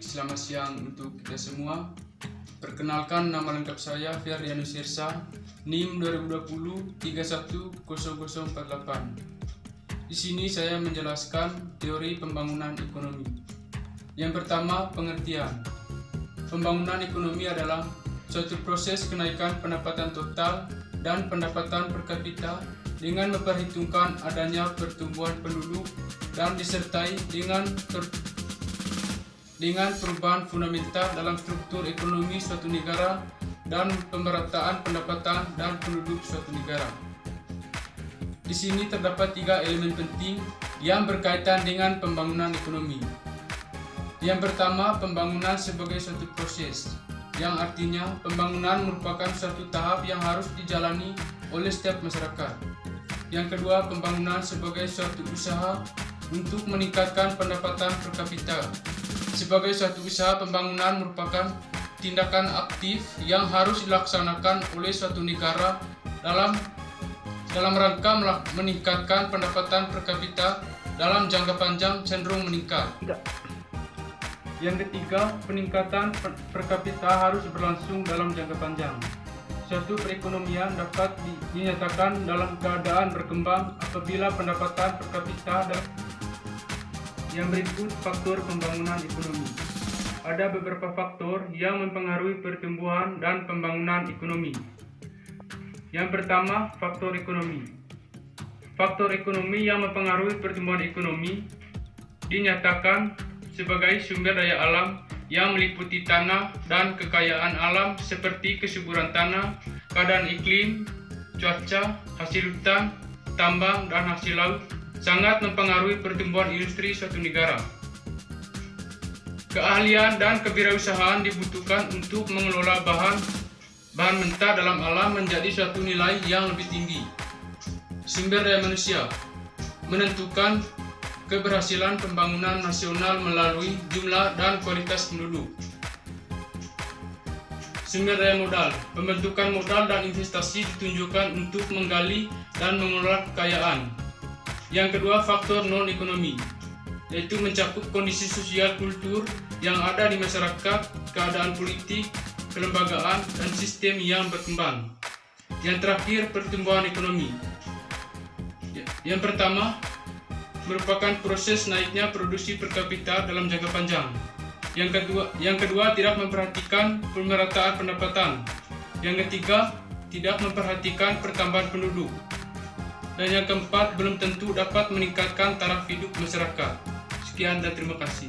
Selamat siang untuk kita semua. Perkenalkan, nama lengkap saya Ferdianus Sirsa, NIM 2020 310048. Di sini saya menjelaskan teori pembangunan ekonomi. Yang pertama, pengertian. Pembangunan ekonomi adalah suatu proses kenaikan pendapatan total dan pendapatan per kapita dengan memperhitungkan adanya pertumbuhan penduduk dan disertai dengan perubahan fundamental dalam struktur ekonomi suatu negara dan pemerataan pendapatan dan penduduk suatu negara. Di sini terdapat 3 elemen penting yang berkaitan dengan pembangunan ekonomi. Yang pertama, pembangunan sebagai suatu proses, yang artinya pembangunan merupakan suatu tahap yang harus dijalani oleh setiap masyarakat. Yang kedua, pembangunan sebagai suatu usaha untuk meningkatkan pendapatan per kapita. Sebagai suatu usaha, pembangunan merupakan tindakan aktif yang harus dilaksanakan oleh suatu negara dalam rangka meningkatkan pendapatan per kapita dalam jangka panjang cenderung meningkat. Yang ketiga, peningkatan per kapita harus berlangsung dalam jangka panjang. Suatu perekonomian dapat dinyatakan dalam keadaan berkembang apabila pendapatan per kapita yang berikut faktor pembangunan ekonomi. Ada beberapa faktor yang mempengaruhi pertumbuhan dan pembangunan ekonomi. Yang pertama, faktor ekonomi. Faktor ekonomi yang mempengaruhi pertumbuhan ekonomi dinyatakan sebagai sumber daya alam yang meliputi tanah dan kekayaan alam seperti kesuburan tanah, keadaan iklim, cuaca, hasil hutan, tambang, dan hasil laut sangat mempengaruhi pertumbuhan industri suatu negara. Keahlian dan kewirausahaan dibutuhkan untuk mengelola bahan mentah dalam alam menjadi suatu nilai yang lebih tinggi. Sumber daya manusia menentukan keberhasilan pembangunan nasional melalui jumlah dan kualitas penduduk. Sumber daya modal, pembentukan modal dan investasi ditunjukkan untuk menggali dan mengelola kekayaan. Yang kedua, faktor non-ekonomi, yaitu mencakup kondisi sosial kultur yang ada di masyarakat, keadaan politik, kelembagaan, dan sistem yang berkembang. Yang terakhir, pertumbuhan ekonomi. Yang pertama, merupakan proses naiknya produksi per kapita dalam jangka panjang. Yang kedua tidak memperhatikan pemerataan pendapatan. Yang ketiga, tidak memperhatikan pertambahan penduduk. Dan yang keempat, belum tentu dapat meningkatkan taraf hidup masyarakat. Sekian dan terima kasih.